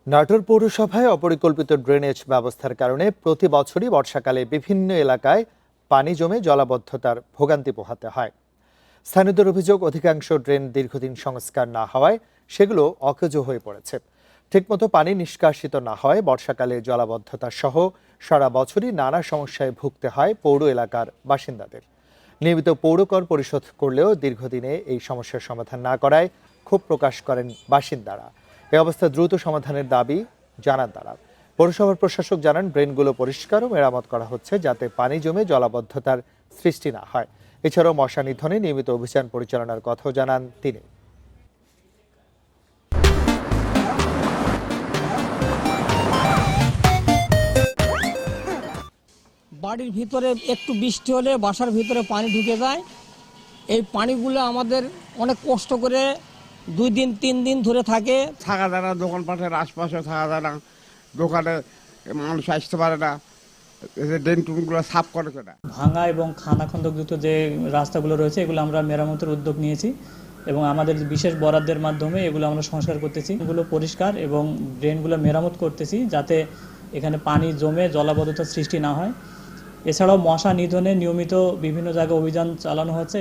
নাটোর পৌরসভায় অপরিকল্পিত ড্রেনেজ ব্যবস্থার কারণে প্রতি বছরই বর্ষাকালে বিভিন্ন এলাকায় পানি জমে জলাবদ্ধতার ভোগান্তি পোহাতে হয়। স্থানীয়দের অভিযোগ, অধিকাংশ ড্রেন দীর্ঘদিন সংস্কার না হওয়ায় সেগুলো অকেজো হয়ে পড়েছে। ঠিকমতো পানি নিষ্কাশিত না হয় বর্ষাকালে জলাবদ্ধতা সহ সারা বছরই নানা সমস্যায় ভুগতে হয় পৌর এলাকার বাসিন্দাদের। নিয়মিত পৌরকর পরিশোধ করলেও দীর্ঘদিনে এই সমস্যার সমাধান না করায় ক্ষোভ প্রকাশ করেন বাসিন্দারা। এই অবস্থা দ্রুত সমাধানের দাবি জানান তারা। পৌরসভার প্রশাসক জানান, ড্রেনগুলো পরিষ্কার ও মেরামত করা হচ্ছে যাতে পানি জমে জলাবদ্ধতার সৃষ্টি না হয়। এছাড়াও মশা নিধনে নিয়মিত অভিযান পরিচালনার কথাও জানান তিনি। বাড়ির ভিতরে একটু বৃষ্টি হলে বাসার ভিতরে পানি ঢুকে যায়। এই পানিগুলো আমাদের অনেক কষ্ট করে 2 দিন 3 দিন ধরে থাকে। থাকা যায় না, দোকানপাটের আশপাশে থাকা যায় না, দোকানে মানুষ আসতে পারে না, ড্রেন টুনগুলো সাফ করে না। ভাঙা এবং খানাখন্দকযুক্ত যে রাস্তাগুলো রয়েছে এগুলো আমরা মেরামতের উদ্যোগ নিয়েছি এবং আমাদের বিশেষ বরাদ্দের মাধ্যমে এগুলো আমরা সংস্কার করতেছি। এগুলো পরিষ্কার এবং ড্রেনগুলো মেরামত করতেছি যাতে এখানে পানি জমে জলাবদ্ধতার সৃষ্টি না হয়। এছাড়াও মশা নিধনে নিয়মিত বিভিন্ন জায়গায় অভিযান চালানো হচ্ছে।